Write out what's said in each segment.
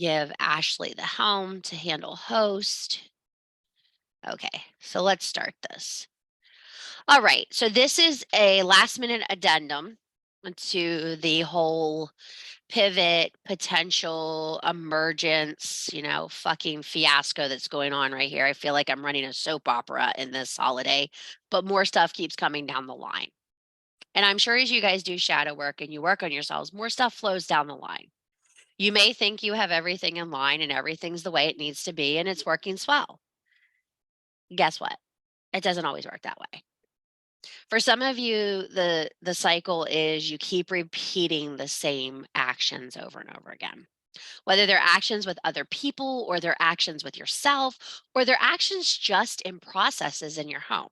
give Ashley the helm to handle host. Okay, so let's start this. All right, so this is a last minute addendum to the whole pivot, potential emergence, fucking fiasco that's going on right here. I feel like I'm running a soap opera in this holiday, but more stuff keeps coming down the line. And I'm sure as you guys do shadow work and you work on yourselves, more stuff flows down the line. You may think you have everything in line and everything's the way it needs to be and it's working swell. Guess what? It doesn't always work that way. For some of you, the cycle is you keep repeating the same actions over and over again. Whether they're actions with other people or they're actions with yourself or they're actions just in processes in your home.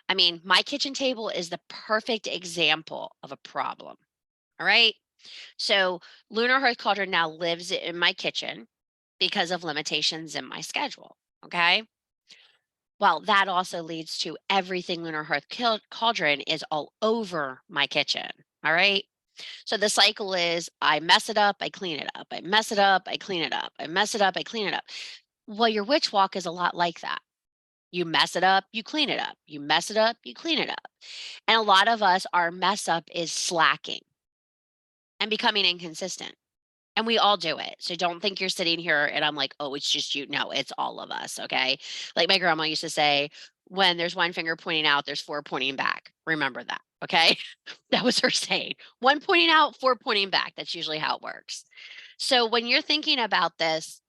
I mean, my kitchen table is the perfect example of a problem. All right. So, Lunar Hearth Cauldron now lives in my kitchen because of limitations in my schedule. Okay. Well, that also leads to everything Lunar Hearth Cauldron is all over my kitchen. All right. So the cycle is I mess it up, I clean it up. I mess it up, I clean it up. I mess it up, I clean it up. Well, your witch walk is a lot like that. You mess it up, you clean it up. You mess it up, you clean it up. And a lot of us, our mess up is slacking and becoming inconsistent. And we all do it. So don't think you're sitting here and I'm like, oh, it's just you. No, it's all of us. Okay. Like my grandma used to say, when there's one finger pointing out, there's four pointing back. Remember that. Okay. That was her saying. One pointing out, four pointing back. That's usually how it works. So when you're thinking about this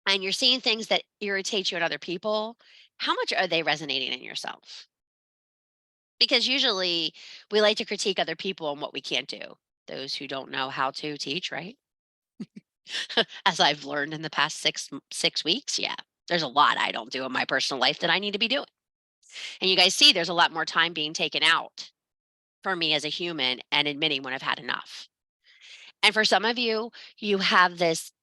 and you're seeing things that irritate you in other people, how much are they resonating in yourself? Because usually we like to critique other people on what we can't do. Those who don't know how to teach, right? As I've learned in the past 6 weeks, yeah, there's a lot I don't do in my personal life that I need to be doing. And you guys see there's a lot more time being taken out for me as a human and admitting when I've had enough. And for some of you, you have this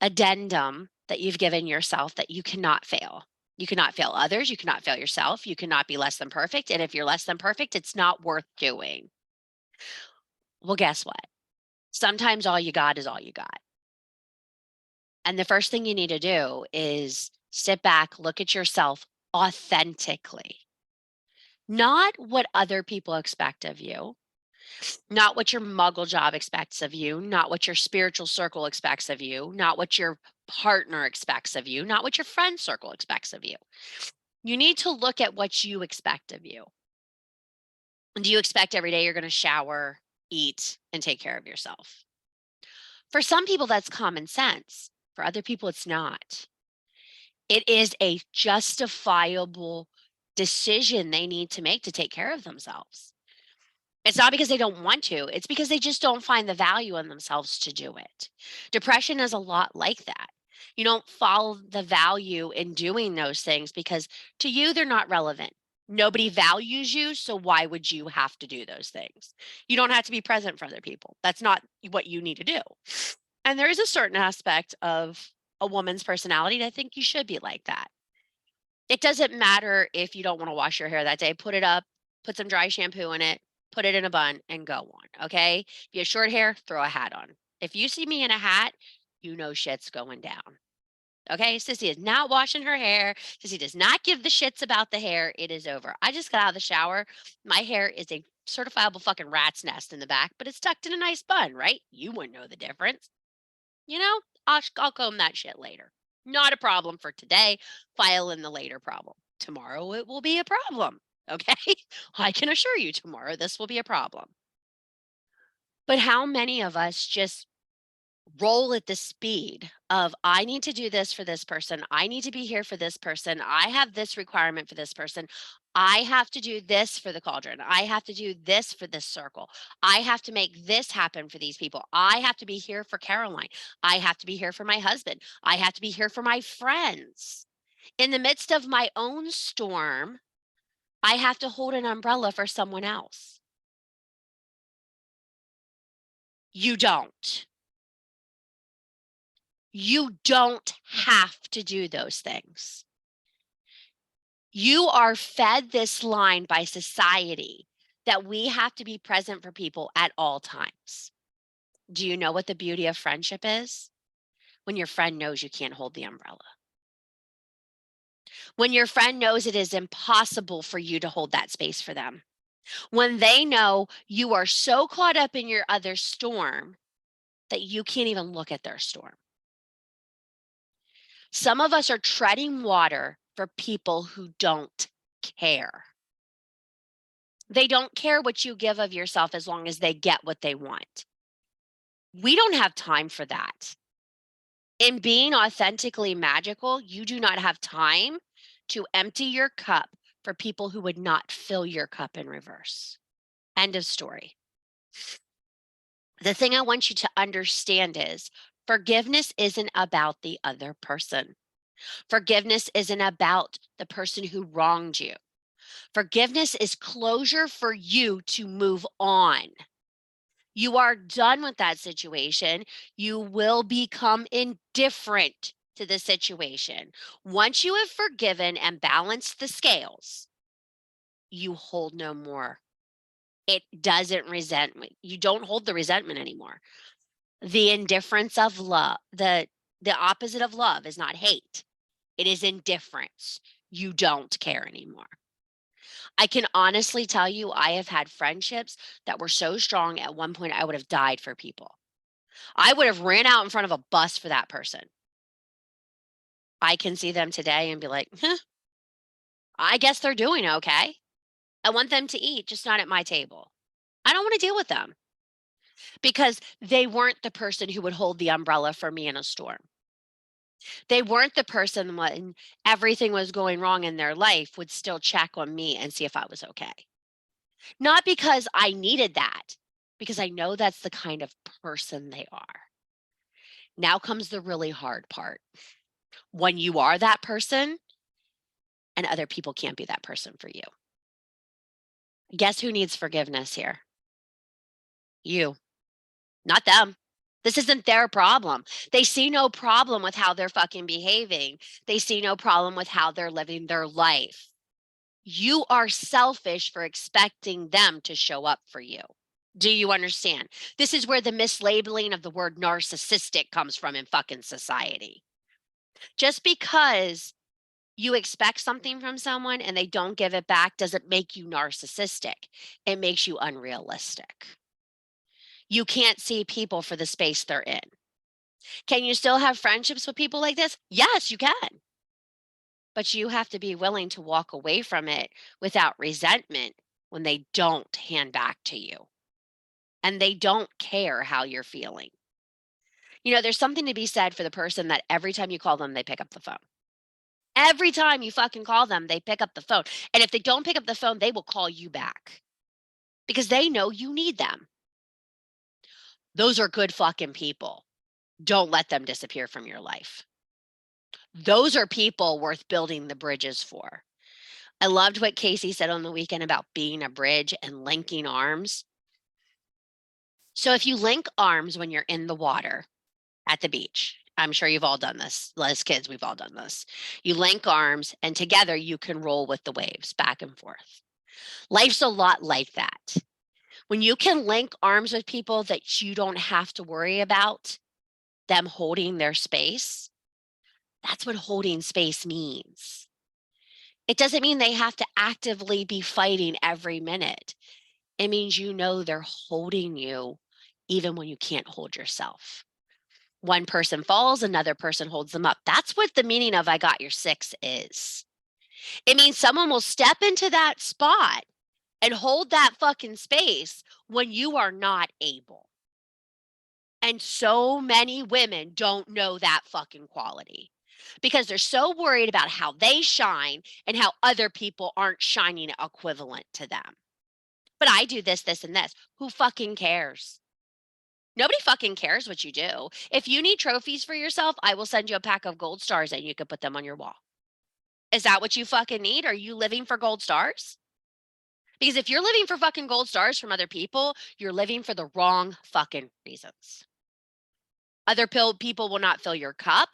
addendum that you've given yourself that you cannot fail. You cannot fail others. You cannot fail yourself. You cannot be less than perfect. And if you're less than perfect, it's not worth doing. Well, guess what? Sometimes all you got is all you got. And the first thing you need to do is sit back, look at yourself authentically, not what other people expect of you, not what your muggle job expects of you, not what your spiritual circle expects of you, not what your partner expects of you, not what your friend circle expects of you. You need to look at what you expect of you. Do you expect every day you're going to shower, eat, and take care of yourself? For some people, that's common sense. For other people, it's not. It is a justifiable decision they need to make to take care of themselves. It's not because they don't want to, it's because they just don't find the value in themselves to do it. Depression is a lot like that. You don't follow the value in doing those things because to you, they're not relevant. Nobody values you, so why would you have to do those things? You don't have to be present for other people. That's not what you need to do. And there is a certain aspect of a woman's personality that I think you should be like that. It doesn't matter if you don't wanna wash your hair that day, put it up, put some dry shampoo in it, put it in a bun, and go on, okay? If you have short hair, throw a hat on. If you see me in a hat, you know shit's going down, okay? Sissy is not washing her hair. Sissy does not give the shits about the hair. It is over. I just got out of the shower. My hair is a certifiable fucking rat's nest in the back, but it's tucked in a nice bun, right? You wouldn't know the difference. You know, I'll comb that shit later. Not a problem for today. File in the later problem. Tomorrow it will be a problem. Okay. I can assure you tomorrow this will be a problem. But how many of us just roll at the speed of I need to do this for this person. I need to be here for this person. I have this requirement for this person. I have to do this for the cauldron. I have to do this for this circle. I have to make this happen for these people. I have to be here for Caroline. I have to be here for my husband. I have to be here for my friends. In the midst of my own storm, I have to hold an umbrella for someone else. You don't. You don't have to do those things. You are fed this line by society that we have to be present for people at all times. Do you know what the beauty of friendship is? When your friend knows you can't hold the umbrella. When your friend knows it is impossible for you to hold that space for them. When they know you are so caught up in your other storm that you can't even look at their storm. Some of us are treading water for people who don't care. They don't care what you give of yourself as long as they get what they want. We don't have time for that. In being authentically magical, you do not have time to empty your cup for people who would not fill your cup in reverse. End of story. The thing I want you to understand is forgiveness isn't about the other person. Forgiveness isn't about the person who wronged you. Forgiveness is closure for you to move on. You are done with that situation. You will become indifferent to the situation. Once you have forgiven and balanced the scales, you hold no more. It doesn't resentment. You don't hold the resentment anymore. The indifference of love, the opposite of love is not hate. It is indifference. You don't care anymore. I can honestly tell you, I have had friendships that were so strong at one point I would have died for people. I would have ran out in front of a bus for that person. I can see them today and be like, huh, I guess they're doing okay. I want them to eat, just not at my table. I don't want to deal with them because they weren't the person who would hold the umbrella for me in a storm. They weren't the person when everything was going wrong in their life would still check on me and see if I was okay. Not because I needed that, because I know that's the kind of person they are. Now comes the really hard part. When you are that person and other people can't be that person for you. Guess who needs forgiveness here? You, not them. This isn't their problem. They see no problem with how they're fucking behaving. They see no problem with how they're living their life. You are selfish for expecting them to show up for you. Do you understand? This is where the mislabeling of the word narcissistic comes from in fucking society. Just because you expect something from someone and they don't give it back doesn't make you narcissistic. It makes you unrealistic. You can't see people for the space they're in. Can you still have friendships with people like this? Yes, you can. But you have to be willing to walk away from it without resentment when they don't hand back to you and they don't care how you're feeling. You know, there's something to be said for the person that every time you call them, they pick up the phone. Every time you fucking call them, they pick up the phone. And if they don't pick up the phone, they will call you back because they know you need them. Those are good fucking people. Don't let them disappear from your life. Those are people worth building the bridges for. I loved what Casey said on the weekend about being a bridge and linking arms. So if you link arms when you're in the water at the beach, I'm sure you've all done this. As kids, we've all done this. You link arms and together you can roll with the waves back and forth. Life's a lot like that. When you can link arms with people that you don't have to worry about them holding their space, that's what holding space means. It doesn't mean they have to actively be fighting every minute. It means you know they're holding you even when you can't hold yourself. One person falls, another person holds them up. That's what the meaning of I got your six is. It means someone will step into that spot and hold that fucking space when you are not able. And so many women don't know that fucking quality because they're so worried about how they shine and how other people aren't shining equivalent to them. But I do this, this, and this. Who fucking cares? Nobody fucking cares what you do. If you need trophies for yourself, I will send you a pack of gold stars and you can put them on your wall. Is that what you fucking need? Are you living for gold stars? Because if you're living for fucking gold stars from other people, you're living for the wrong fucking reasons. Other people will not fill your cup.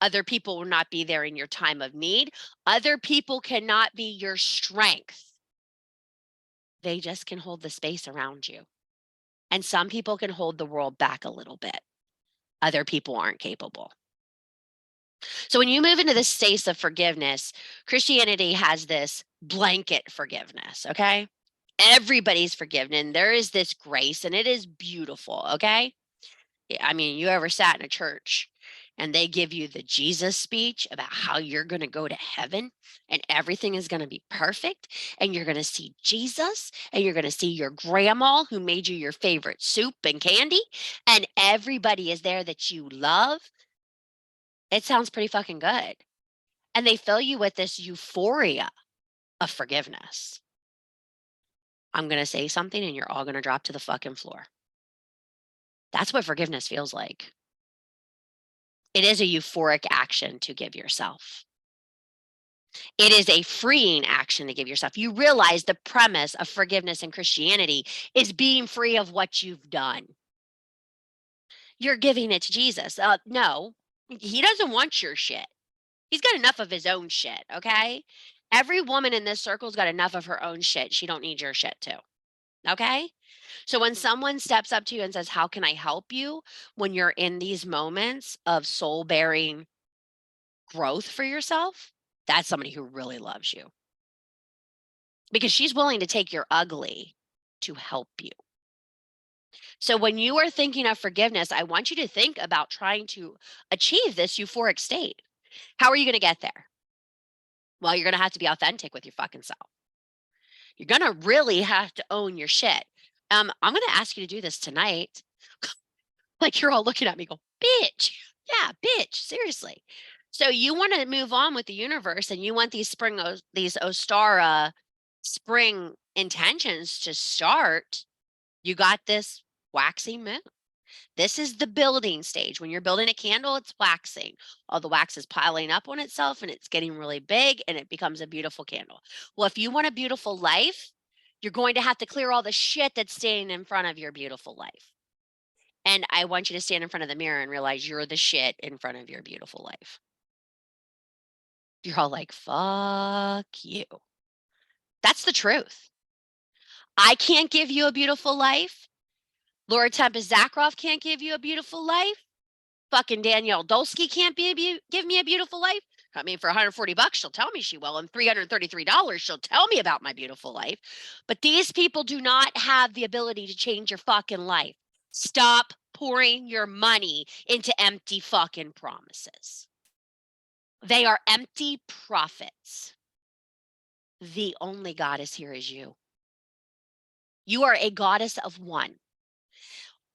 Other people will not be there in your time of need. Other people cannot be your strength. They just can hold the space around you. And some people can hold the world back a little bit. Other people aren't capable. So when you move into this space of forgiveness, Christianity has this blanket forgiveness, okay? Everybody's forgiven. There is this grace and it is beautiful, okay? I mean, you ever sat in a church and they give you the Jesus speech about how you're going to go to heaven and everything is going to be perfect and you're going to see Jesus and you're going to see your grandma who made you your favorite soup and candy and everybody is there that you love. It sounds pretty fucking good. And they fill you with this euphoria of forgiveness. I'm going to say something and you're all going to drop to the fucking floor. That's what forgiveness feels like. It is a euphoric action to give yourself. It is a freeing action to give yourself. You realize the premise of forgiveness in Christianity is being free of what you've done. You're giving it to Jesus. No, he doesn't want your shit. He's got enough of his own shit, okay? Every woman in this circle's got enough of her own shit. She don't need your shit too. Okay? So when someone steps up to you and says, "How can I help you?" when you're in these moments of soul-bearing growth for yourself, that's somebody who really loves you. Because she's willing to take your ugly to help you. So when you are thinking of forgiveness, I want you to think about trying to achieve this euphoric state. How are you going to get there? Well, you're going to have to be authentic with your fucking self. You're going to really have to own your shit. I'm going to ask you to do this tonight. Like you're all looking at me go, bitch. Yeah, bitch. Seriously. So you want to move on with the universe and you want these these Ostara spring intentions to start. You got this waxing moon. This is the building stage. When you're building a candle, it's waxing. All the wax is piling up on itself and it's getting really big and it becomes a beautiful candle. Well, if you want a beautiful life, you're going to have to clear all the shit that's staying in front of your beautiful life. And I want you to stand in front of the mirror and realize you're the shit in front of your beautiful life. You're all like, fuck you. That's the truth. I can't give you a beautiful life. Laura Tempest Zakroff can't give you a beautiful life. Fucking Danielle Dolsky can't give me a beautiful life. I mean, for $140, she'll tell me she will, and $333, she'll tell me about my beautiful life. But these people do not have the ability to change your fucking life. Stop pouring your money into empty fucking promises. They are empty profits. The only goddess here is you. You are a goddess of one.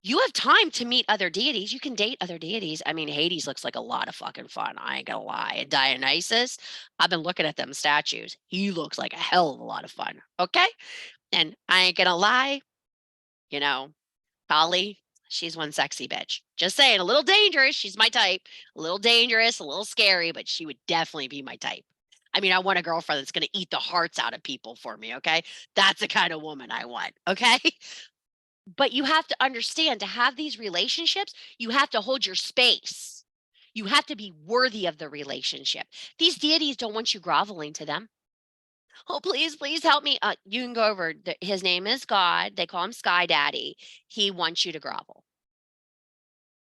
You have time to meet other deities. You can date other deities. I mean, Hades looks like a lot of fucking fun. I ain't gonna lie. And Dionysus, I've been looking at them statues. He looks like a hell of a lot of fun. Okay. And I ain't gonna lie, you know, Kali, she's one sexy bitch. Just saying, a little dangerous. She's my type. A little dangerous, a little scary, but she would definitely be my type. I mean, I want a girlfriend that's going to eat the hearts out of people for me. Okay. That's the kind of woman I want. Okay. But you have to understand to have these relationships, you have to hold your space. You have to be worthy of the relationship. These deities don't want you groveling to them. Oh, please, please help me. You can go over. His name is God. They call him Sky Daddy. He wants you to grovel.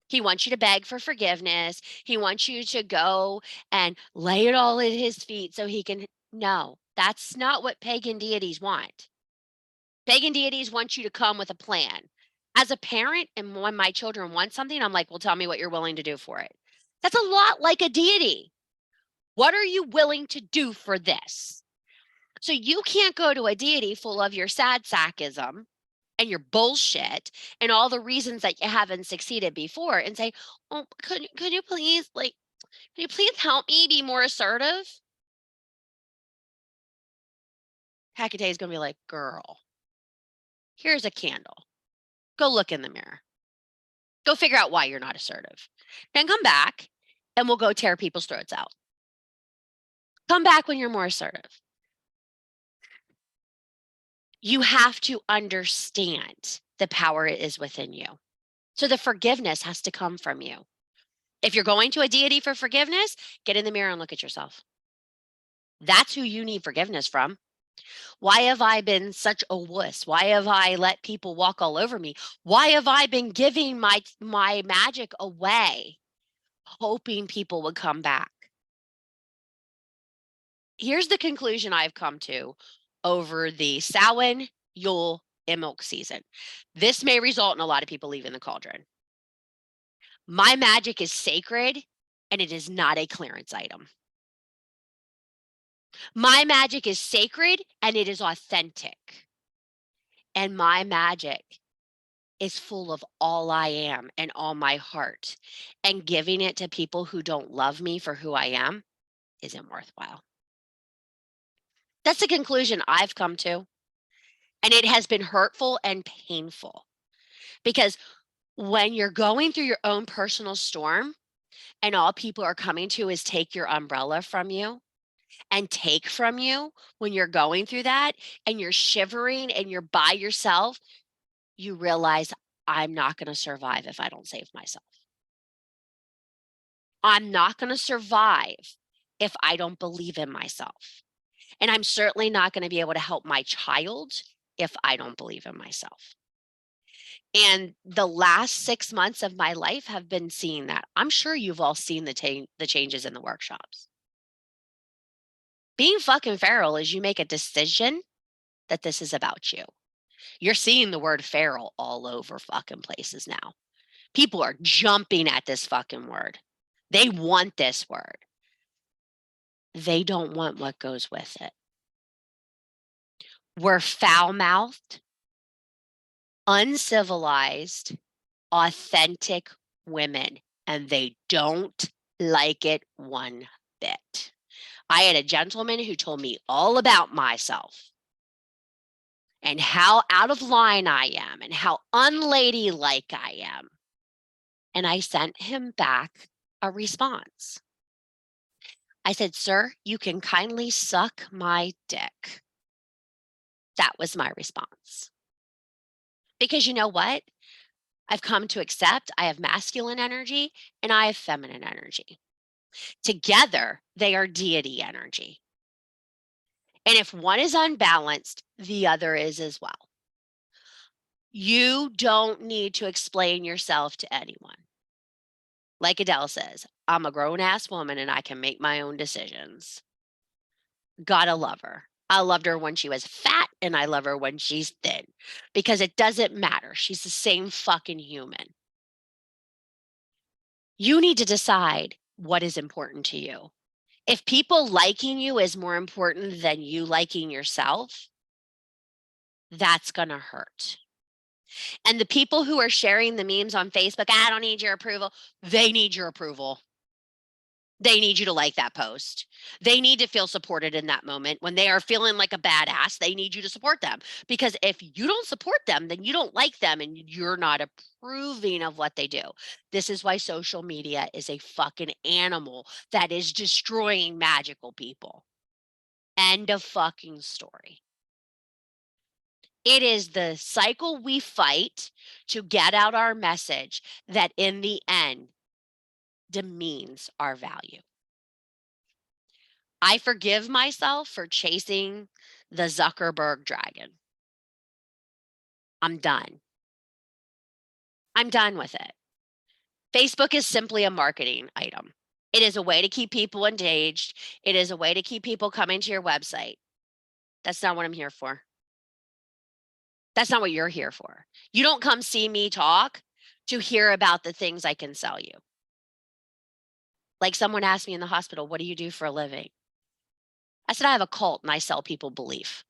He wants you to beg for forgiveness. He wants you to go and lay it all at his feet so he can. No, that's not what pagan deities want. Pagan deities want you to come with a plan. As a parent, and when my children want something, I'm like, well, tell me what you're willing to do for it. That's a lot like a deity. What are you willing to do for this? So you can't go to a deity full of your sad sackism and your bullshit and all the reasons that you haven't succeeded before and say, oh, could you please, like, can you please help me be more assertive? Hecate is going to be like, girl, here's a candle. Go look in the mirror. Go figure out why you're not assertive. Then come back and we'll go tear people's throats out. Come back when you're more assertive. You have to understand the power is within you. So the forgiveness has to come from you. If you're going to a deity for forgiveness, get in the mirror and look at yourself. That's who you need forgiveness from. Why have I been such a wuss? Why have I let people walk all over me? Why have I been giving my magic away? hoping people would come back. Here's the conclusion I've come to over the Samhain, Yule, and milk season. This may result in a lot of people leaving the cauldron. My magic is sacred and it is not a clearance item. My magic is sacred and it is authentic. And my magic is full of all I am and all my heart. And giving it to people who don't love me for who I am isn't worthwhile. That's the conclusion I've come to. And it has been hurtful and painful because when you're going through your own personal storm and all people are coming to is take your umbrella from you and take from you when you're going through that and you're shivering and you're by yourself, you realize I'm not going to survive if I don't save myself. I'm not going to survive if I don't believe in myself. And I'm certainly not going to be able to help my child if I don't believe in myself. And the last 6 months of my life have been seeing that. I'm sure you've all seen the changes in the workshops. Being fucking feral is you make a decision that this is about you. You're seeing the word feral all over fucking places now. People are jumping at this fucking word. They want this word. They don't want what goes with it. We're foul-mouthed, uncivilized, authentic women, and they don't like it one bit. I had a gentleman who told me all about myself and how out of line I am and how unladylike I am. And I sent him back a response. I said, "Sir, you can kindly suck my dick." That was my response. Because you know what? I've come to accept I have masculine energy and I have feminine energy. Together, they are deity energy. And if one is unbalanced, the other is as well. You don't need to explain yourself to anyone. Like Adele says, I'm a grown ass woman and I can make my own decisions. Gotta love her. I loved her when she was fat and I love her when she's thin because it doesn't matter. She's the same fucking human. You need to decide what is important to you. If people liking you is more important than you liking yourself, that's going to hurt. And the people who are sharing the memes on Facebook, I don't need your approval, they need your approval. They need you to like that post. They need to feel supported in that moment. When they are feeling like a badass, they need you to support them. Because if you don't support them, then you don't like them and you're not approving of what they do. This is why social media is a fucking animal that is destroying magical people. End of fucking story. It is the cycle we fight to get out our message that in the end demeans our value. I forgive myself for chasing the Zuckerberg dragon. I'm done. I'm done with it. Facebook is simply a marketing item. It is a way to keep people engaged. It is a way to keep people coming to your website. That's not what I'm here for. That's not what you're here for. You don't come see me talk to hear about the things I can sell you. Like someone asked me in the hospital, what do you do for a living? I said, I have a cult and I sell people belief.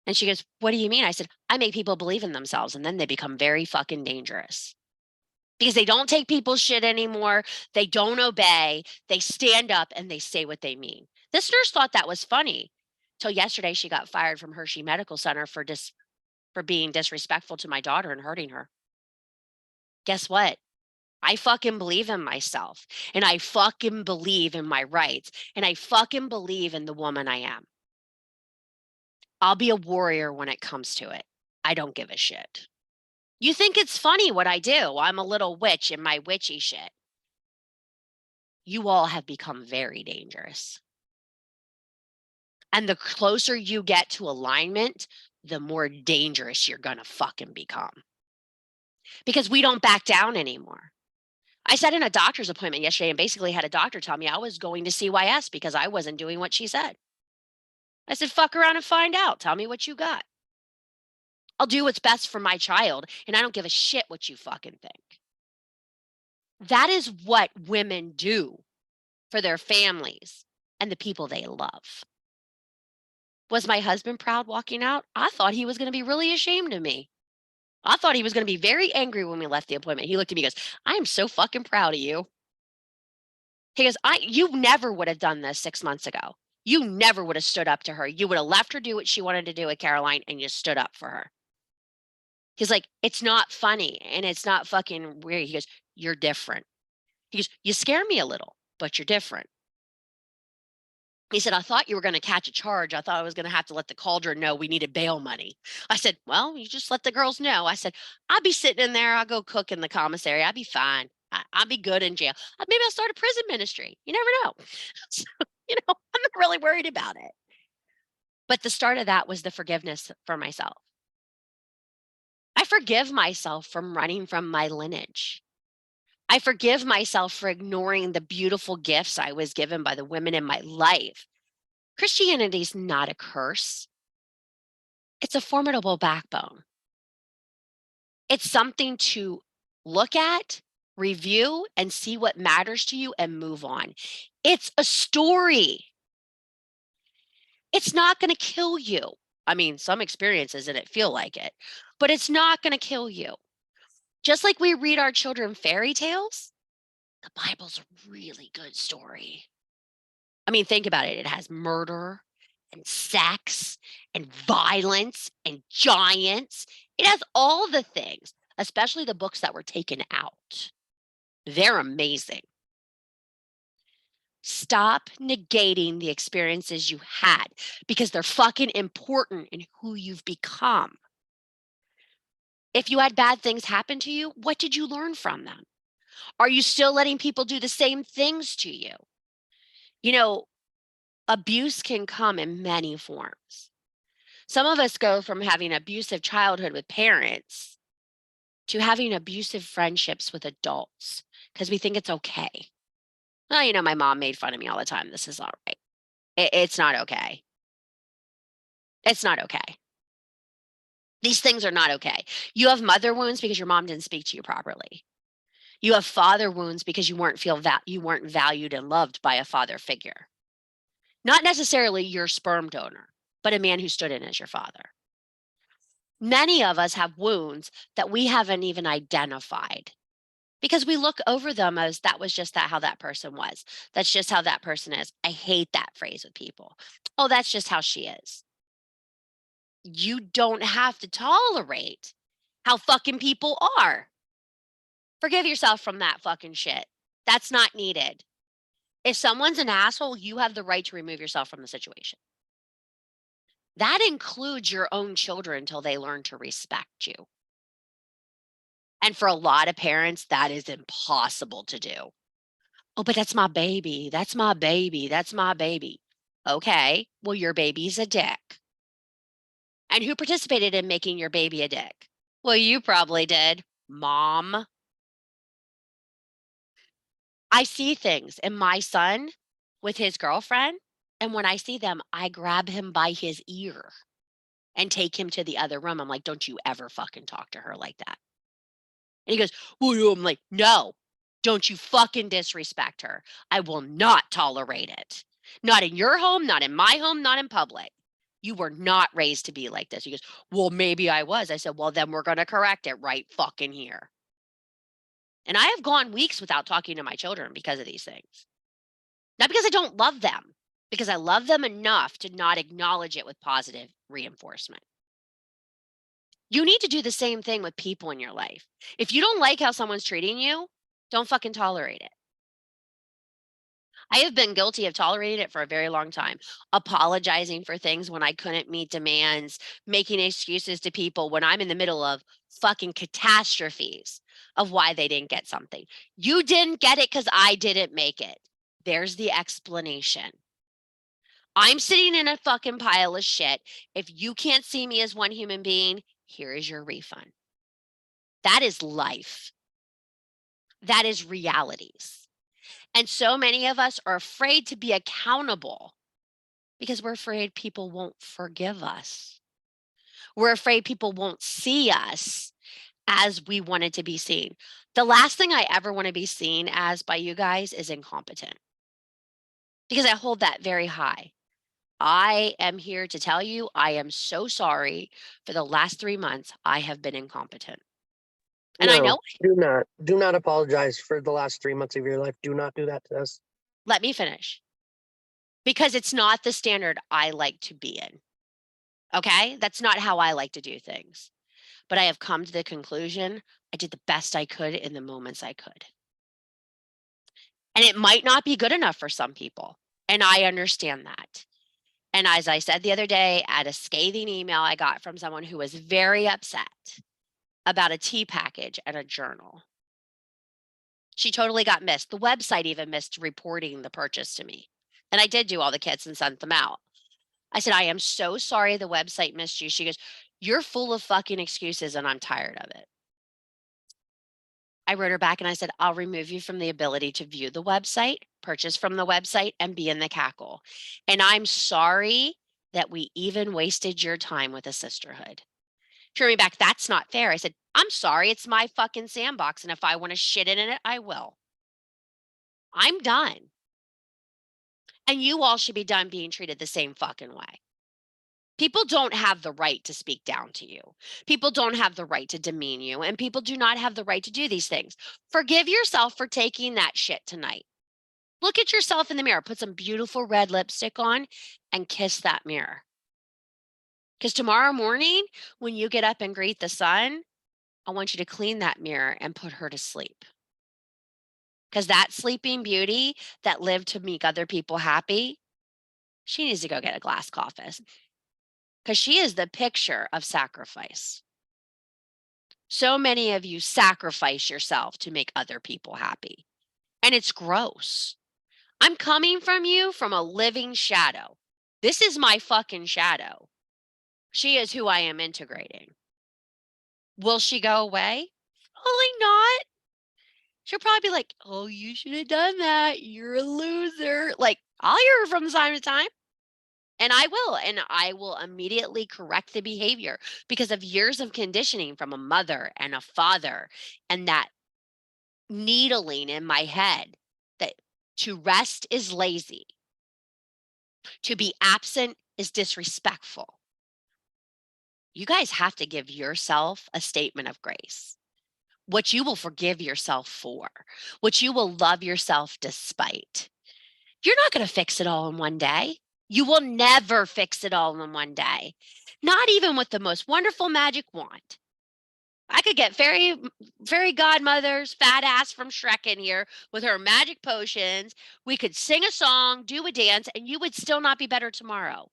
And she goes, what do you mean? I said, I make people believe in themselves and then they become very fucking dangerous because they don't take people's shit anymore. They don't obey. They stand up and they say what they mean. This nurse thought that was funny till yesterday. She got fired from Hershey Medical Center for being disrespectful to my daughter and hurting her. Guess what? I fucking believe in myself and I fucking believe in my rights and I fucking believe in the woman I am. I'll be a warrior when it comes to it. I don't give a shit. You think it's funny what I do. I'm a little witch in my witchy shit. You all have become very dangerous. And the closer you get to alignment, the more dangerous you're going to fucking become. Because we don't back down anymore. I sat in a doctor's appointment yesterday and basically had a doctor tell me I was going to CYS because I wasn't doing what she said. I said, fuck around and find out. Tell me what you got. I'll do what's best for my child, and I don't give a shit what you fucking think. That is what women do for their families and the people they love. Was my husband proud walking out? I thought he was going to be really ashamed of me. I thought he was going to be very angry when we left the appointment. He looked at me and goes, I am so fucking proud of you. He goes, you never would have done this 6 months ago. You never would have stood up to her. You would have left her do what she wanted to do at Caroline and you stood up for her. He's like, it's not funny and it's not fucking weird. He goes, you're different. He goes, you scare me a little, but you're different. He said, I thought you were going to catch a charge. I thought I was going to have to let the Cauldron know we needed bail money. I said, well, you just let the girls know. I said, I'll be sitting in there. I'll go cook in the commissary. I'll be fine. I'll be good in jail. Maybe I'll start a prison ministry. You never know. So, I'm not really worried about it. But the start of that was the forgiveness for myself. I forgive myself from running from my lineage. I forgive myself for ignoring the beautiful gifts I was given by the women in my life. Christianity is not a curse. It's a formidable backbone. It's something to look at, review, and see what matters to you and move on. It's a story. It's not going to kill you. I mean, some experiences in it feel like it, but it's not going to kill you. Just like we read our children fairy tales, the Bible's a really good story. I mean, think about it. It has murder and sex and violence and giants. It has all the things, especially the books that were taken out. They're amazing. Stop negating the experiences you had because they're fucking important in who you've become. If you had bad things happen to you, what did you learn from them? Are you still letting people do the same things to you? Abuse can come in many forms. Some of us go from having an abusive childhood with parents to having abusive friendships with adults because we think it's okay. Well, my mom made fun of me all the time. This is all right. It's not okay. It's not okay. These things are not okay. You have mother wounds because your mom didn't speak to you properly. You have father wounds because you weren't valued and loved by a father figure. Not necessarily your sperm donor, but a man who stood in as your father. Many of us have wounds that we haven't even identified because we look over them as that was just how that person was. That's just how that person is. I hate that phrase with people. Oh, that's just how she is. You don't have to tolerate how fucking people are. Forgive yourself from that fucking shit. That's not needed. If someone's an asshole, you have the right to remove yourself from the situation. That includes your own children until they learn to respect you. And for a lot of parents, that is impossible to do. Oh, but that's my baby. That's my baby. That's my baby. Okay, well, your baby's a dick. And who participated in making your baby a dick? Well, you probably did, Mom. I see things in my son with his girlfriend, and when I see them, I grab him by his ear and take him to the other room. I'm like, don't you ever fucking talk to her like that. And he goes, well, I'm like, no, don't you fucking disrespect her. I will not tolerate it. Not in your home, not in my home, not in public. You were not raised to be like this. He goes, well, maybe I was. I said, well, then we're going to correct it right fucking here. And I have gone weeks without talking to my children because of these things. Not because I don't love them, because I love them enough to not acknowledge it with positive reinforcement. You need to do the same thing with people in your life. If you don't like how someone's treating you, don't fucking tolerate it. I have been guilty of tolerating it for a very long time, apologizing for things when I couldn't meet demands, making excuses to people when I'm in the middle of fucking catastrophes of why they didn't get something. You didn't get it because I didn't make it. There's the explanation. I'm sitting in a fucking pile of shit. If you can't see me as one human being, here is your refund. That is life. That is realities. And so many of us are afraid to be accountable because we're afraid people won't forgive us. We're afraid people won't see us as we wanted to be seen. The last thing I ever want to be seen as by you guys is incompetent, because I hold that very high. I am here to tell you I am so sorry for the last 3 months I have been incompetent. And I No, know, do not apologize for the last 3 months of your life. Do not do that to us. let me finish, because it's not the standard I like to be in. Okay? That's not how I like to do things. But I have come to the conclusion I did the best I could in the moments I could. And it might not be good enough for some people. And I understand that. And as I said the other day, at a scathing email I got from someone who was very upset about a tea package and a journal. She totally got missed. The website even missed reporting the purchase to me. And I did do all the kits and sent them out. I said, I am so sorry the website missed you. She goes, you're full of fucking excuses and I'm tired of it. I wrote her back and I said, I'll remove you from the ability to view the website, purchase from the website, and be in the cackle. And I'm sorry that we even wasted your time with a sisterhood. She wrote me back, that's not fair. I said, I'm sorry, it's my fucking sandbox. And if I want to shit in it, I will. I'm done. And you all should be done being treated the same fucking way. People don't have the right to speak down to you. People don't have the right to demean you, and people do not have the right to do these things. Forgive yourself for taking that shit tonight. Look at yourself in the mirror, put some beautiful red lipstick on, and kiss that mirror. Because tomorrow morning, when you get up and greet the sun, I want you to clean that mirror and put her to sleep. Because that sleeping beauty that lived to make other people happy, she needs to go get a glass coffin. Because she is the picture of sacrifice. So many of you sacrifice yourself to make other people happy. And it's gross. I'm coming from you from a living shadow. This is my fucking shadow. She is who I am integrating. Will she go away? Probably not. She'll probably be like, oh, you should have done that. You're a loser. Like, I'll hear her from time to time. And I will immediately correct the behavior because of years of conditioning from a mother and a father and that needling in my head that to rest is lazy, to be absent is disrespectful. You guys have to give yourself a statement of grace, what you will forgive yourself for, what you will love yourself despite. You're not going to fix it all in one day. You will never fix it all in one day, not even with the most wonderful magic wand. I could get fairy godmother's fat ass from Shrek in here with her magic potions. We could sing a song, do a dance, and you would still not be better tomorrow.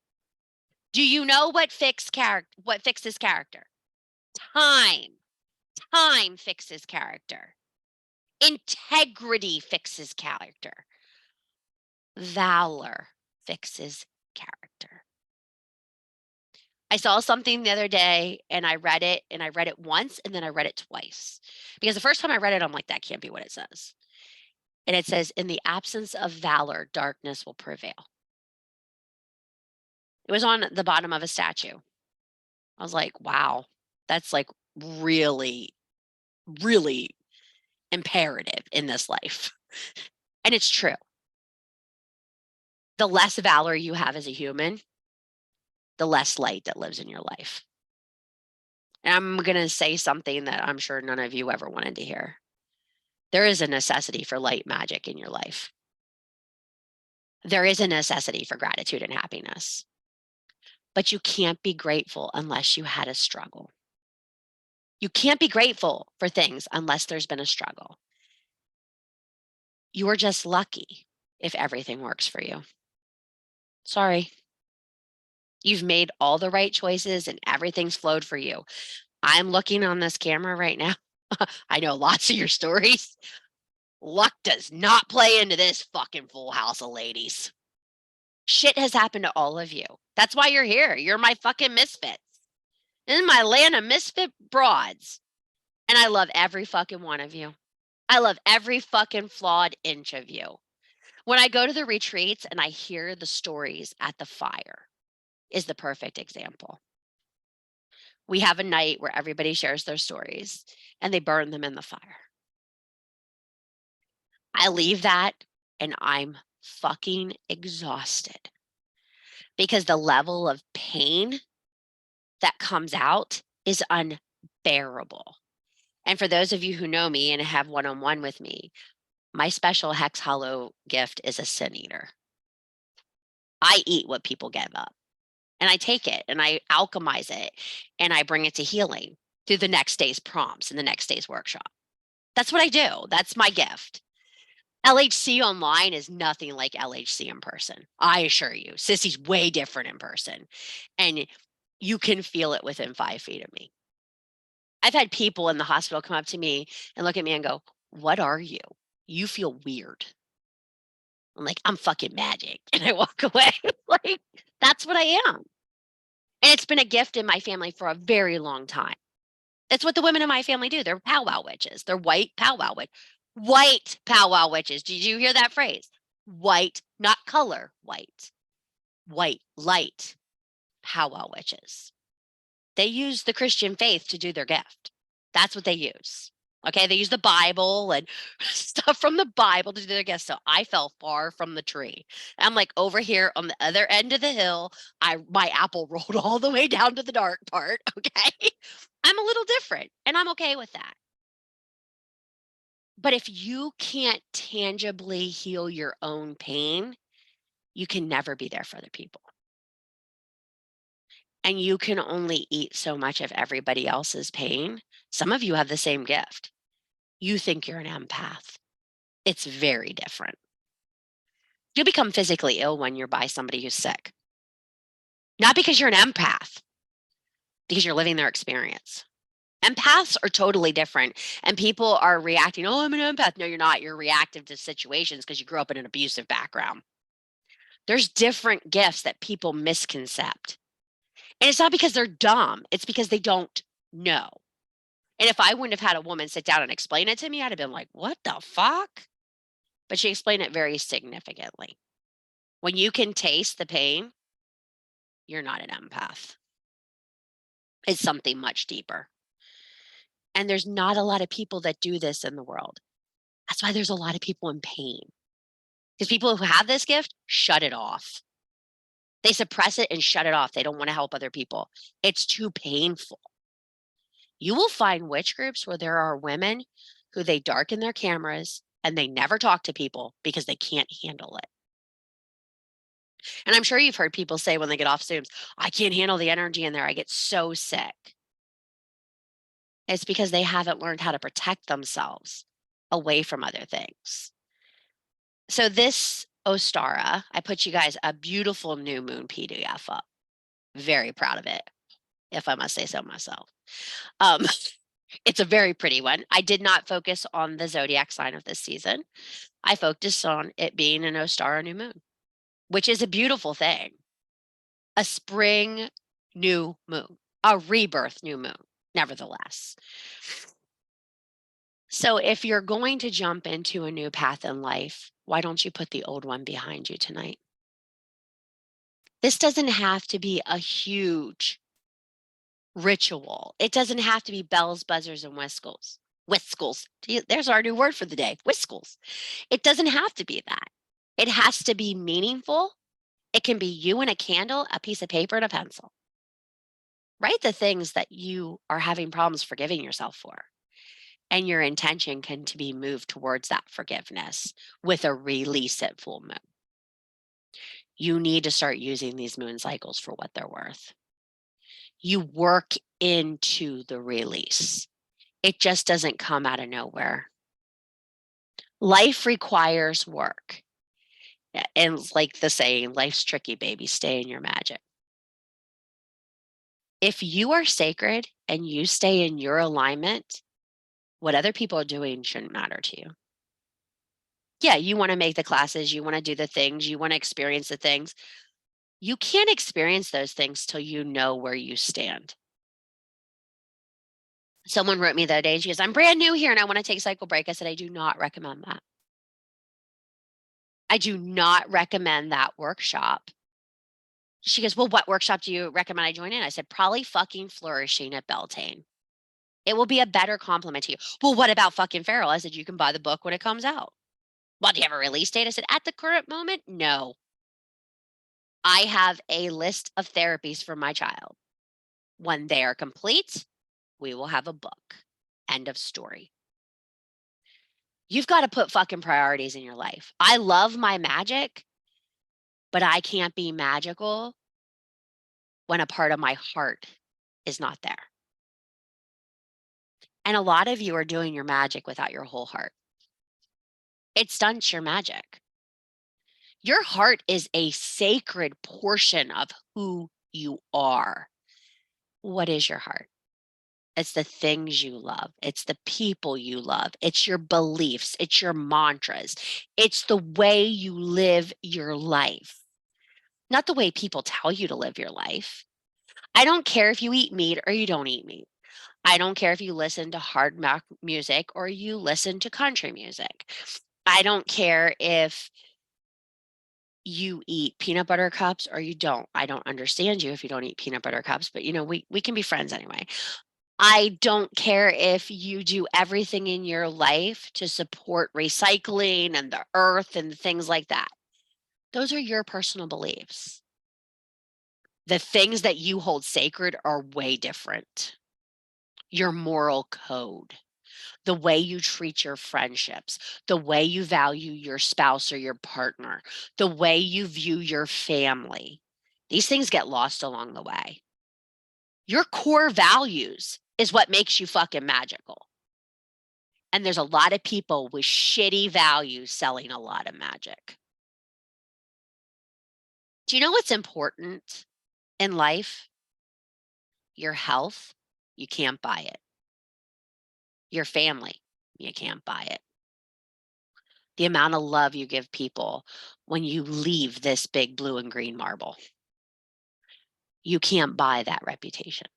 Do you know what fixes character? Time. Time fixes character. Integrity fixes character. Valor fixes character. I saw something the other day and I read it once and then I read it twice. Because the first time I read it, I'm like, that can't be what it says. And it says, in the absence of valor, darkness will prevail. It was on the bottom of a statue. I was like, wow, that's like really, really imperative in this life. And it's true. The less valor you have as a human, the less light that lives in your life. And I'm going to say something that I'm sure none of you ever wanted to hear. There is a necessity for light magic in your life. There is a necessity for gratitude and happiness. But you can't be grateful unless you had a struggle. You can't be grateful for things unless there's been a struggle. You are just lucky if everything works for you. Sorry. You've made all the right choices and everything's flowed for you. I'm looking on this camera right now. I know lots of your stories. Luck does not play into this fucking full house of ladies. Shit has happened to all of you. That's why you're here. You're my fucking misfits. This is my land of misfit broads. And I love every fucking one of you. I love every fucking flawed inch of you. When I go to the retreats and I hear the stories at the fire is the perfect example. We have a night where everybody shares their stories and they burn them in the fire. I leave that and I'm fucking exhausted because the level of pain that comes out is unbearable. And for those of you who know me and have one-on-one with me, my special Hex Hollow gift is a sin eater. I eat what people give up and I take it and I alchemize it and I bring it to healing through the next day's prompts and the next day's workshop. That's what I do. That's my gift. LHC online is nothing like LHC in person. I assure you, Sissy's way different in person. And you can feel it within 5 feet of me. I've had people in the hospital come up to me and look at me and go, "What are you? You feel weird." I'm like, "I'm fucking magic." And I walk away. Like, that's what I am. And it's been a gift in my family for a very long time. It's what the women in my family do. They're powwow witches. They're white powwow witch. White powwow witches. Did you hear that phrase? White, not color, white. White, light powwow witches. They use the Christian faith to do their gift. That's what they use. Okay, they use the Bible and stuff from the Bible to do their gift. So I fell far from the tree. I'm like over here on the other end of the hill. My apple rolled all the way down to the dark part. Okay. I'm a little different and I'm okay with that. But if you can't tangibly heal your own pain, you can never be there for other people. And you can only eat so much of everybody else's pain. Some of you have the same gift. You think you're an empath. It's very different. You become physically ill when you're by somebody who's sick. Not because you're an empath, because you're living their experience. Empaths are totally different. And people are reacting, "Oh, I'm an empath." No, you're not. You're reactive to situations because you grew up in an abusive background. There's different gifts that people misconcept. And it's not because they're dumb, it's because they don't know. And if I wouldn't have had a woman sit down and explain it to me, I'd have been like, "What the fuck?" But she explained it very significantly. When you can taste the pain, you're not an empath. It's something much deeper. And there's not a lot of people that do this in the world. That's why there's a lot of people in pain. Because people who have this gift shut it off. They suppress it and shut it off. They don't want to help other people. It's too painful. You will find witch groups where there are women who they darken their cameras and they never talk to people because they can't handle it. And I'm sure you've heard people say when they get off Zooms, "I can't handle the energy in there. I get so sick." It's because they haven't learned how to protect themselves away from other things. So this Ostara, I put you guys a beautiful new moon PDF up. Very proud of it, if I must say so myself. Um, it's a very pretty one. I did not focus on the zodiac sign of this season. I focused on it being an Ostara new moon, which is a beautiful thing. A spring new moon, a rebirth new moon, nevertheless. So if you're going to jump into a new path in life, why don't you put the old one behind you tonight? This doesn't have to be a huge ritual. It doesn't have to be bells, buzzers, and whistles. Whistles. There's our new word for the day. Whistles. It doesn't have to be that. It has to be meaningful. It can be you and a candle, a piece of paper, and a pencil. Write the things that you are having problems forgiving yourself for. And your intention can to be moved towards that forgiveness with a release at full moon. You need to start using these moon cycles for what they're worth. You work into the release. It just doesn't come out of nowhere. Life requires work. And like the saying, life's tricky, baby, stay in your magic. If you are sacred and you stay in your alignment, what other people are doing shouldn't matter to you. Yeah, you want to make the classes, you want to do the things, you want to experience the things. You can't experience those things till you know where you stand. Someone wrote me the other day and she goes, I'm brand new here and I want to take cycle break. I said, I do not recommend that. I do not recommend that workshop. She goes, well, what workshop do you recommend I join in? I said, probably fucking Flourishing at Beltane. It will be a better compliment to you. Well, what about fucking Feral? I said, you can buy the book when it comes out. Well, do you have a release date? I said, at the current moment, no. I have a list of therapies for my child. When they are complete, we will have a book. End of story. You've got to put fucking priorities in your life. I love my magic, but I can't be magical when a part of my heart is not there. And a lot of you are doing your magic without your whole heart. It stunts your magic. Your heart is a sacred portion of who you are. What is your heart? It's the things you love. It's the people you love. It's your beliefs. It's your mantras. It's the way you live your life, not the way people tell you to live your life. I don't care if you eat meat or you don't eat meat. I don't care if you listen to hard music or you listen to country music. I don't care if you eat peanut butter cups or you don't. I don't understand you if you don't eat peanut butter cups, but we can be friends anyway. I don't care if you do everything in your life to support recycling and the earth and things like that. Those are your personal beliefs. The things that you hold sacred are way different. Your moral code, the way you treat your friendships, the way you value your spouse or your partner, the way you view your family. These things get lost along the way. Your core values is what makes you fucking magical. And there's a lot of people with shitty values selling a lot of magic. Do you know what's important in life? Your health, you can't buy it. Your family, you can't buy it. The amount of love you give people when you leave this big blue and green marble. You can't buy that reputation.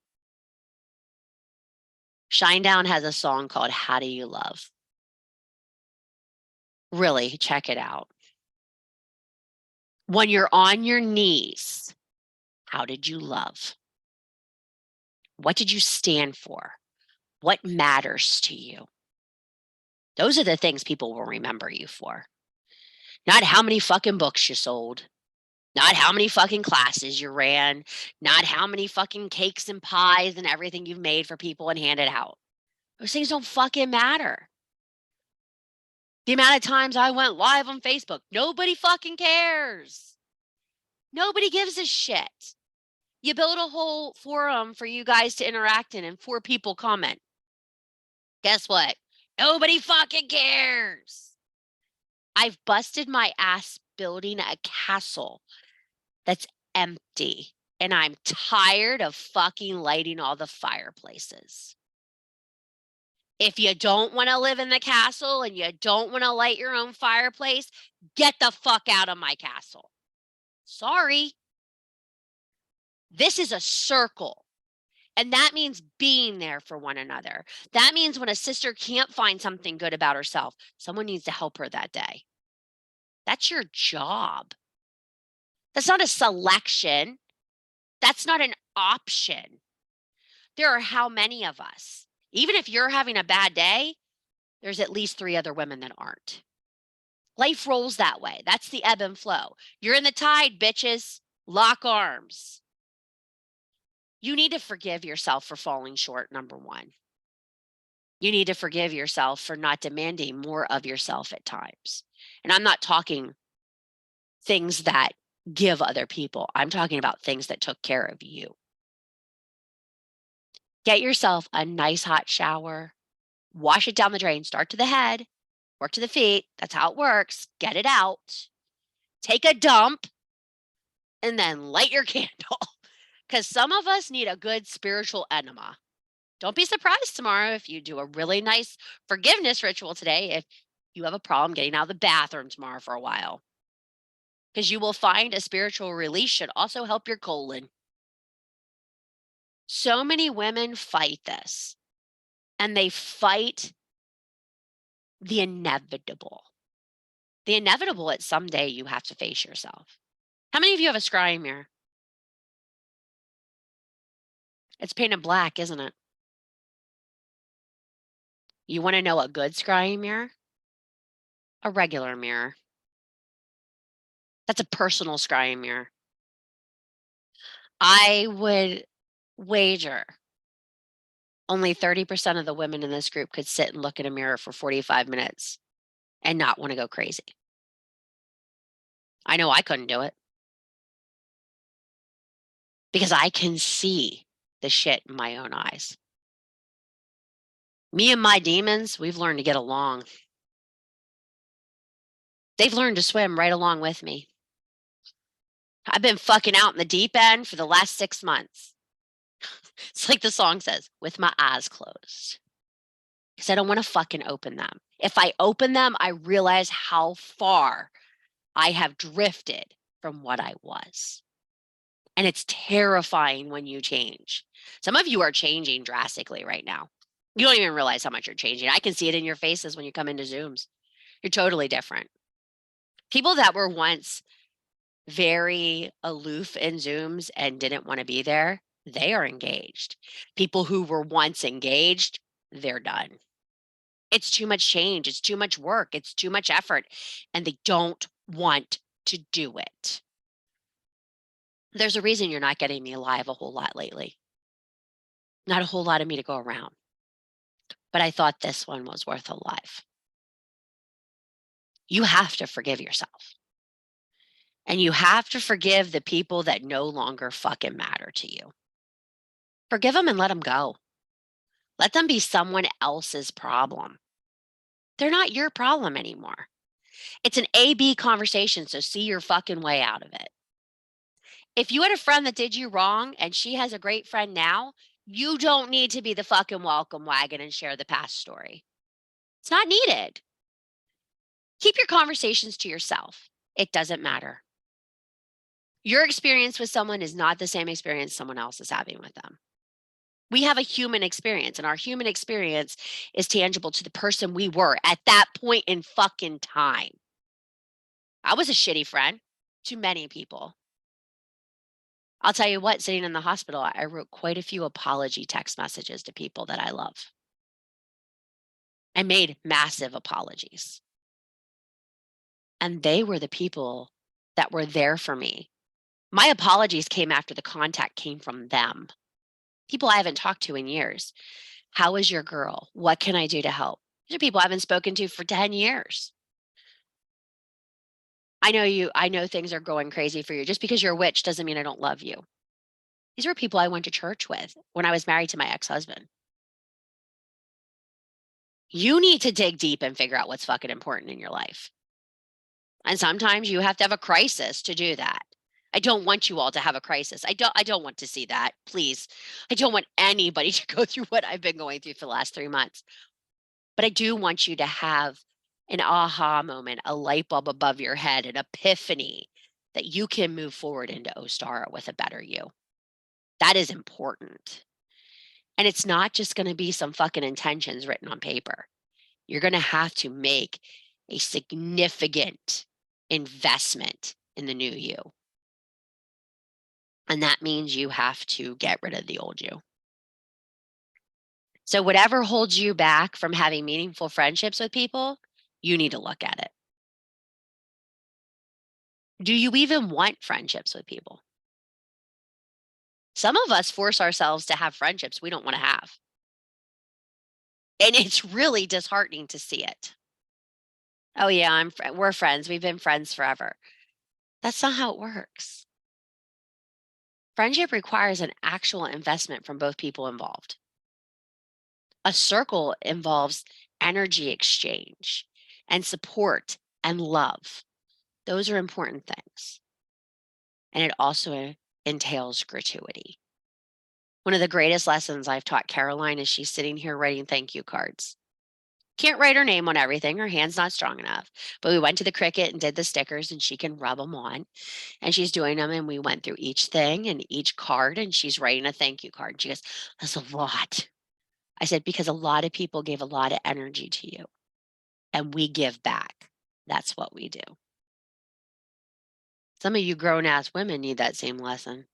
Shinedown has a song called How Do You Love? Really, check it out. When you're on your knees, how did you love? What did you stand for? What matters to you? Those are the things people will remember you for. Not how many fucking books you sold, not how many fucking classes you ran, not how many fucking cakes and pies and everything you've made for people and handed out. Those things don't fucking matter. The amount of times I went live on Facebook, nobody fucking cares. Nobody gives a shit. You build a whole forum for you guys to interact in and 4 people comment. Guess what? Nobody fucking cares. I've busted my ass building a castle that's empty, and I'm tired of fucking lighting all the fireplaces. If you don't want to live in the castle and you don't want to light your own fireplace, get the fuck out of my castle. Sorry. This is a circle. And that means being there for one another. That means when a sister can't find something good about herself, someone needs to help her that day. That's your job. That's not a selection. That's not an option. There are how many of us? Even if you're having a bad day, there's at least 3 other women that aren't. Life rolls that way. That's the ebb and flow. You're in the tide, bitches. Lock arms. You need to forgive yourself for falling short, number 1. You need to forgive yourself for not demanding more of yourself at times. And I'm not talking things that give other people. I'm talking about things that took care of you. Get yourself a nice hot shower. Wash it down the drain. Start to the head, work to the feet. That's how it works. Get it out. Take a dump, and then light your candle. Because some of us need a good spiritual enema. Don't be surprised tomorrow if you do a really nice forgiveness ritual today if you have a problem getting out of the bathroom tomorrow for a while. Because you will find a spiritual release should also help your colon. So many women fight this. and they fight the inevitable. The inevitable is someday you have to face yourself. How many of you have a scrying mirror? It's painted black, isn't it? You want to know a good scrying mirror? A regular mirror. That's a personal scrying mirror. I would wager only 30% of the women in this group could sit and look in a mirror for 45 minutes and not want to go crazy. I know I couldn't do it because I can see the shit in my own eyes. Me and my demons, we've learned to get along. They've learned to swim right along with me. I've been fucking out in the deep end for the last 6 months. It's like the song says, with my eyes closed. Because I don't want to fucking open them. If I open them, I realize how far I have drifted from what I was. And it's terrifying when you change. Some of you are changing drastically right now. You don't even realize how much you're changing. I can see it in your faces when you come into Zooms. You're totally different. People that were once very aloof in Zooms and didn't want to be there, they are engaged. People who were once engaged, they're done. It's too much change. It's too much work. It's too much effort. And they don't want to do it. There's a reason you're not getting me live a whole lot lately. Not a whole lot of me to go around. But I thought this one was worth a live. You have to forgive yourself. And you have to forgive the people that no longer fucking matter to you. Forgive them and let them go. Let them be someone else's problem. They're not your problem anymore. It's an A-B conversation, so see your fucking way out of it. If you had a friend that did you wrong and she has a great friend now, you don't need to be the fucking welcome wagon and share the past story. It's not needed. Keep your conversations to yourself. It doesn't matter. Your experience with someone is not the same experience someone else is having with them. We have a human experience, and our human experience is tangible to the person we were at that point in fucking time. I was a shitty friend to many people. I'll tell you what, sitting in the hospital, I wrote quite a few apology text messages to people that I love. I made massive apologies. And they were the people that were there for me. My apologies came after the contact came from them. People I haven't talked to in years. How is your girl? What can I do to help? These are people I haven't spoken to for 10 years. I know things are going crazy for you. Just because you're a witch doesn't mean I don't love you. These were people I went to church with when I was married to my ex-husband. You need to dig deep and figure out what's fucking important in your life. And sometimes you have to have a crisis to do that. I don't want you all to have a crisis. I don't want to see that, please. I don't want anybody to go through what I've been going through for the last 3 months. But I do want you to have an aha moment, a light bulb above your head, an epiphany that you can move forward into Ostara with a better you. That is important. And it's not just going to be some fucking intentions written on paper. You're going to have to make a significant investment in the new you. And that means you have to get rid of the old you. So whatever holds you back from having meaningful friendships with people, you need to look at it. Do you even want friendships with people? Some of us force ourselves to have friendships we don't want to have. And it's really disheartening to see it. Oh yeah, we're friends. We've been friends forever. That's not how it works. Friendship requires an actual investment from both people involved. A circle involves energy exchange and support and love. Those are important things. And it also entails gratuity. One of the greatest lessons I've taught Caroline is she's sitting here writing thank you cards. Can't write her name on everything. Her hand's not strong enough. But we went to the Cricut and did the stickers and she can rub them on. And she's doing them. And we went through each thing and each card and she's writing a thank you card. And she goes, that's a lot. I said, because a lot of people gave a lot of energy to you and we give back. That's what we do. Some of you grown ass women need that same lesson.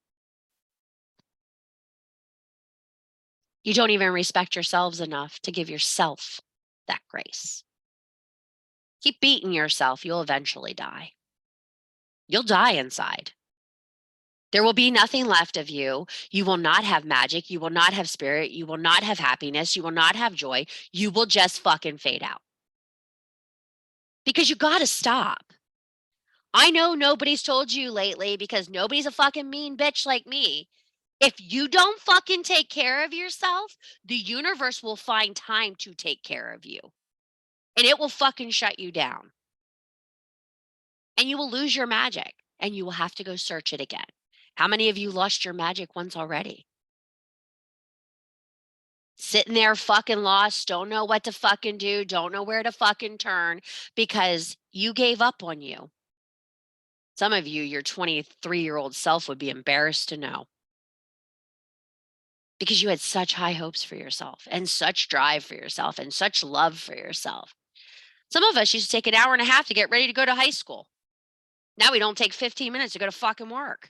You don't even respect yourselves enough to give yourself that grace. Keep beating yourself, you'll eventually die. You'll die inside. There will be nothing left of you. You will not have magic. You will not have spirit. You will not have happiness. You will not have joy. You will just fucking fade out. Because you got to stop. I know nobody's told you lately because nobody's a fucking mean bitch like me. If you don't fucking take care of yourself, the universe will find time to take care of you. And it will fucking shut you down. And you will lose your magic and you will have to go search it again. How many of you lost your magic once already? Sitting there fucking lost, don't know what to fucking do, don't know where to fucking turn because you gave up on you. Some of you, your 23-year-old self would be embarrassed to know because you had such high hopes for yourself and such drive for yourself and such love for yourself. Some of us used to take an hour and a half to get ready to go to high school. Now we don't take 15 minutes to go to fucking work.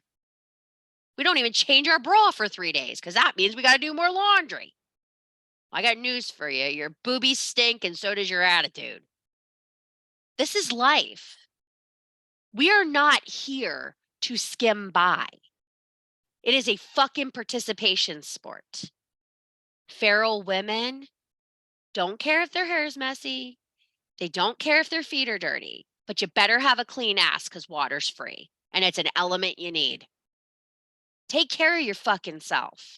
We don't even change our bra for 3 days because that means we got to do more laundry. I got news for you. Your boobies stink and so does your attitude. This is life. We are not here to skim by. It is a fucking participation sport. Feral women don't care if their hair is messy. They don't care if their feet are dirty, but you better have a clean ass because water's free and it's an element you need. Take care of your fucking self.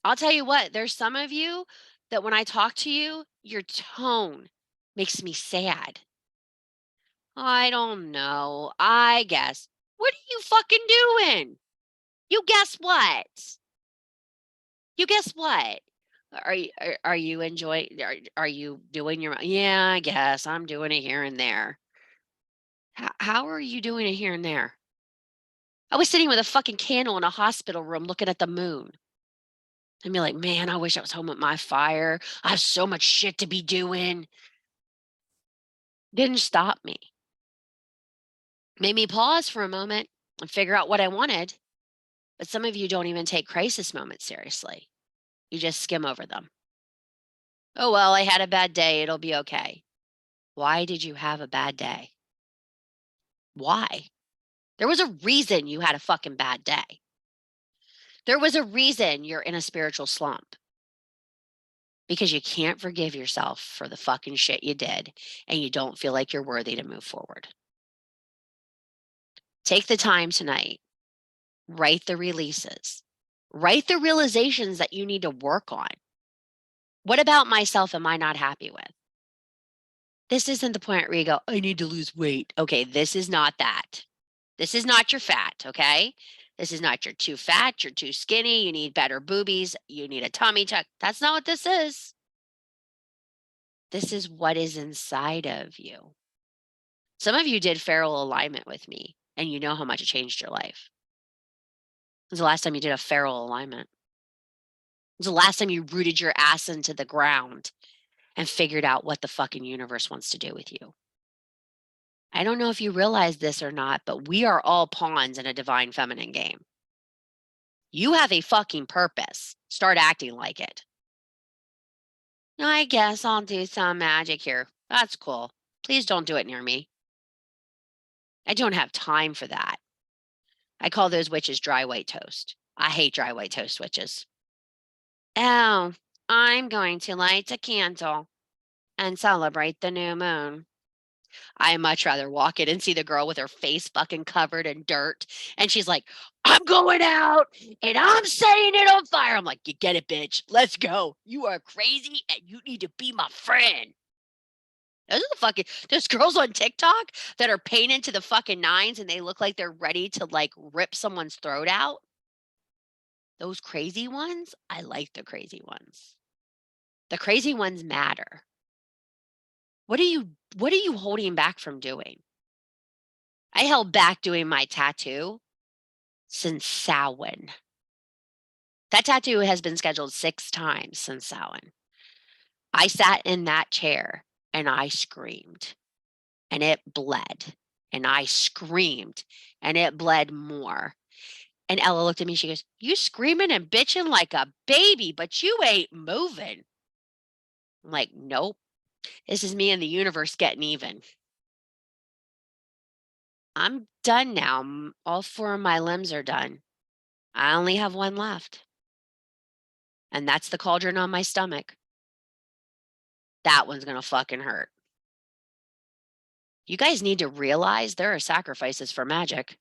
I'll tell you what, there's some of you that when I talk to you, your tone makes me sad. I don't know. I guess. What are you fucking doing? You guess what? You guess what? Are you enjoying are you doing your yeah, I guess I'm doing it here and there. How are you doing it here and there? I was sitting with a fucking candle in a hospital room looking at the moon. And be like, man, I wish I was home with my fire. I have so much shit to be doing. Didn't stop me. Made me pause for a moment and figure out what I wanted. But some of you don't even take crisis moments seriously. You just skim over them. Oh, well, I had a bad day. It'll be okay. Why did you have a bad day? Why? There was a reason you had a fucking bad day. There was a reason you're in a spiritual slump. Because you can't forgive yourself for the fucking shit you did and you don't feel like you're worthy to move forward. Take the time tonight. Write the releases. Write the realizations that you need to work on. What about myself am I not happy with? This isn't the point where you go, I need to lose weight. Okay, this is not that. This is not your fat, okay? This is not you're too fat, you're too skinny, you need better boobies, you need a tummy tuck. That's not what this is. This is what is inside of you. Some of you did feral alignment with me, and you know how much it changed your life. When's the last time you did a feral alignment? When's the last time you rooted your ass into the ground and figured out what the fucking universe wants to do with you? I don't know if you realize this or not, but we are all pawns in a divine feminine game. You have a fucking purpose. Start acting like it. I guess I'll do some magic here. That's cool. Please don't do it near me. I don't have time for that. I call those witches dry white toast. I hate dry white toast witches. Oh, I'm going to light a candle and celebrate the new moon. I much rather walk in and see the girl with her face fucking covered in dirt. And she's like, I'm going out and I'm setting it on fire. I'm like, you get it, bitch. Let's go. You are crazy and you need to be my friend. There's girls on TikTok that are painted to the fucking nines and they look like they're ready to like rip someone's throat out. Those crazy ones, I like the crazy ones. The crazy ones matter. What are you holding back from doing? I held back doing my tattoo since Samhain. That tattoo has been scheduled 6 times since Samhain. I sat in that chair and I screamed and it bled and I screamed and it bled more. And Ella looked at me, she goes, "You screaming and bitching like a baby, but you ain't moving." I'm like, "Nope. This is me and the universe getting even." I'm done now. All 4 of my limbs are done. I only have 1 left. And that's the cauldron on my stomach. That one's gonna fucking hurt. You guys need to realize there are sacrifices for magic.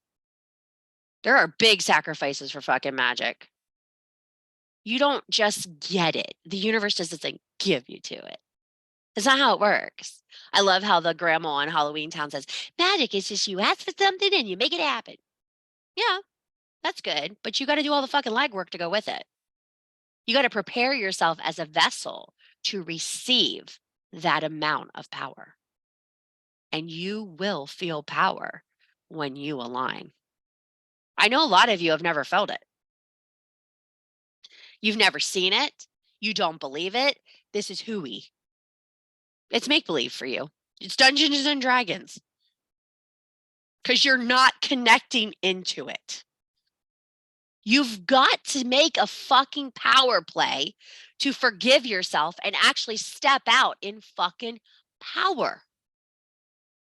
There are big sacrifices for fucking magic. You don't just get it. The universe doesn't give you to it. That's not how it works. I love how the grandma on Halloween Town says, "Magic is just you ask for something and you make it happen." Yeah, that's good, but you gotta do all the fucking legwork to go with it. You gotta prepare yourself as a vessel to receive that amount of power, and you will feel power when you align. I know a lot of you have never felt it. You've never seen it. You don't believe it. This is hooey. It's make believe for you. It's Dungeons and Dragons because you're not connecting into it. You've got to make a fucking power play to forgive yourself and actually step out in fucking power.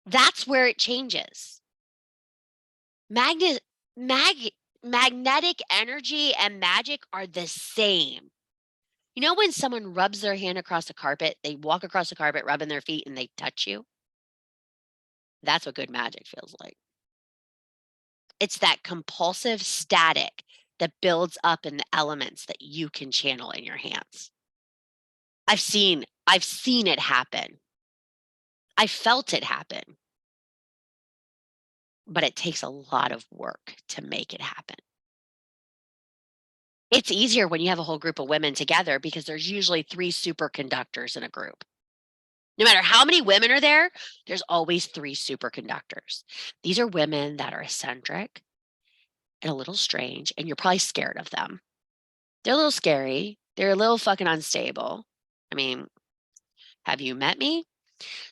That's where it changes. Magnetic energy and magic are the same. You know when someone rubs their hand across the carpet, they walk across the carpet, rubbing their feet, and they touch you? That's what good magic feels like. It's that compulsive static that builds up in the elements that you can channel in your hands. I've seen it happen. I felt it happen. But it takes a lot of work to make it happen. It's easier when you have a whole group of women together because there's usually 3 superconductors in a group. No matter how many women are there, there's always 3 superconductors. These are women that are eccentric and a little strange, and you're probably scared of them. They're a little scary. They're a little fucking unstable. I mean, have you met me?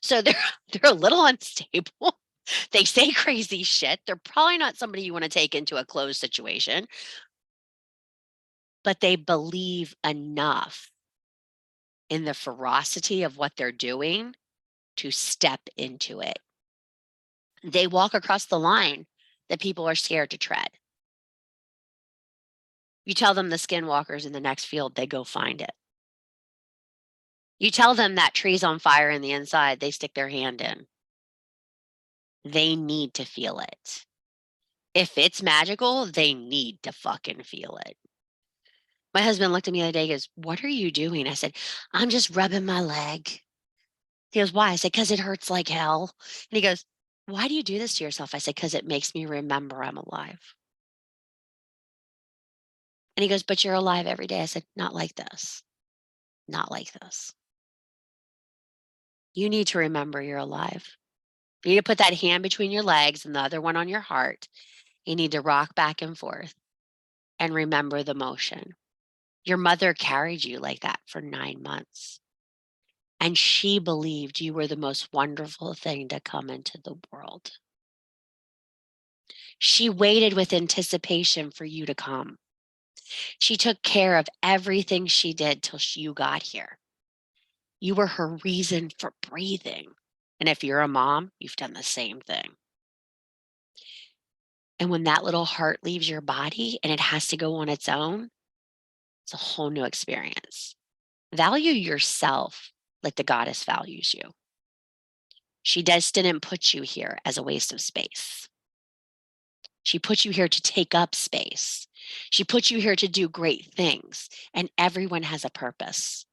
So they're a little unstable. They say crazy shit. They're probably not somebody you want to take into a closed situation, but they believe enough in the ferocity of what they're doing to step into it. They walk across the line that people are scared to tread. You tell them the skinwalker's in the next field, they go find it. You tell them that tree's on fire in the inside, they stick their hand in. They need to feel it. If it's magical, they need to fucking feel it. My husband looked at me the other day, he goes, "What are you doing?" I said, "I'm just rubbing my leg." He goes, "Why?" I said, "'Cause it hurts like hell." And he goes, "Why do you do this to yourself?" I said, "'Cause it makes me remember I'm alive." And he goes, "But you're alive every day." I said, "Not like this. Not like this. You need to remember you're alive. You need to put that hand between your legs and the other one on your heart. You need to rock back and forth and remember the motion. Your mother carried you like that for 9 months, and she believed you were the most wonderful thing to come into the world. She waited with anticipation for you to come. She took care of everything she did till you got here. You were her reason for breathing. And if you're a mom, you've done the same thing. And when that little heart leaves your body and it has to go on its own, it's a whole new experience. Value yourself like the goddess values you. She just didn't put you here as a waste of space. She put you here to take up space. She put you here to do great things, and everyone has a purpose.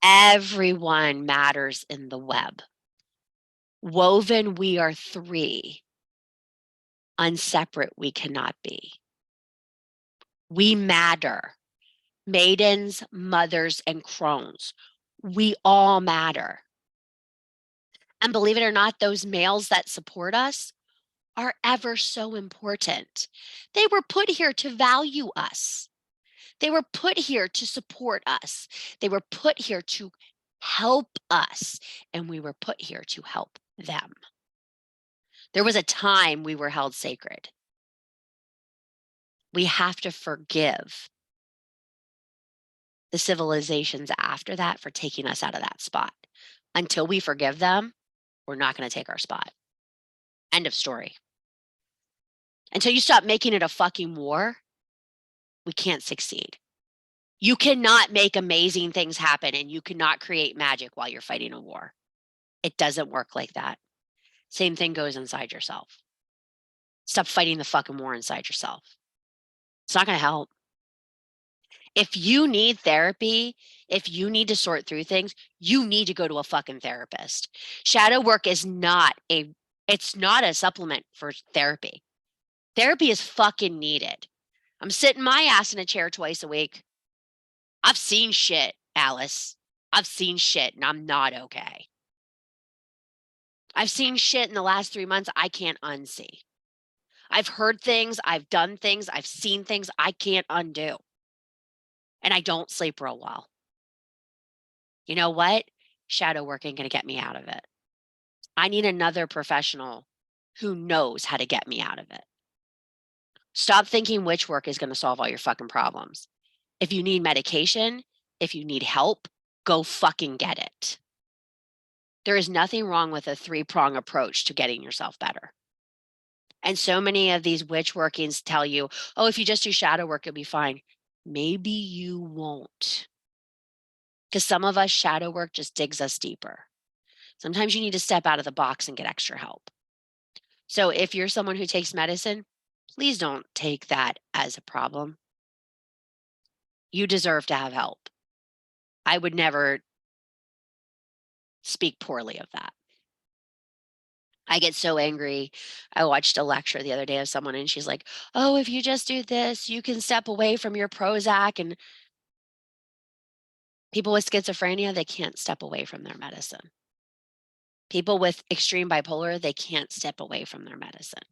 Everyone matters in the web. Woven, we are 3. Unseparate, we cannot be. We matter. Maidens, mothers, and crones. We all matter. And believe it or not, those males that support us are ever so important. They were put here to value us. They were put here to support us. They were put here to help us, and we were put here to help them. There was a time we were held sacred. We have to forgive the civilizations after that for taking us out of that spot. Until we forgive them, we're not going to take our spot. End of story. Until you stop making it a fucking war, we can't succeed. You cannot make amazing things happen and you cannot create magic while you're fighting a war. It doesn't work like that. Same thing goes inside yourself. Stop fighting the fucking war inside yourself. It's not going to help. If you need therapy, if you need to sort through things, you need to go to a fucking therapist. Shadow work is it's not a supplement for therapy. Therapy is fucking needed. I'm sitting my ass in a chair twice a week. I've seen shit, Alice. I've seen shit and I'm not okay. I've seen shit in the last 3 months I can't unsee. I've heard things, I've done things, I've seen things I can't undo. And I don't sleep real well. You know what? Shadow work ain't going to get me out of it. I need another professional who knows how to get me out of it. Stop thinking witch work is going to solve all your fucking problems. If you need medication, if you need help, go fucking get it. There is nothing wrong with a 3-prong approach to getting yourself better. And so many of these witch workings tell you, oh, if you just do shadow work, you'll be fine. Maybe you won't. Because some of us, shadow work just digs us deeper. Sometimes you need to step out of the box and get extra help. So if you're someone who takes medicine, please don't take that as a problem. You deserve to have help. I would never speak poorly of that. I get so angry. I watched a lecture the other day of someone and she's like, oh, if you just do this, you can step away from your Prozac. And people with schizophrenia, they can't step away from their medicine. People with extreme bipolar, they can't step away from their medicine.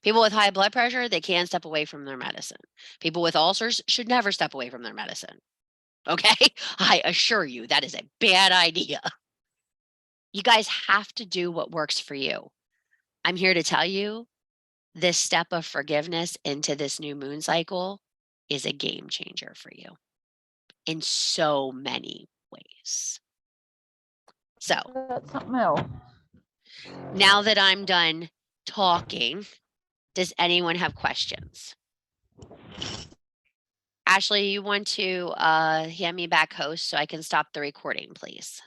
People with high blood pressure, they can step away from their medicine. People with ulcers should never step away from their medicine. Okay? I assure you that is a bad idea. You guys have to do what works for you. I'm here to tell you this step of forgiveness into this new moon cycle is a game changer for you in so many ways. So That's something else. now that I'm done talking, does anyone have questions? Ashley, you want to hand me back host so I can stop the recording, please?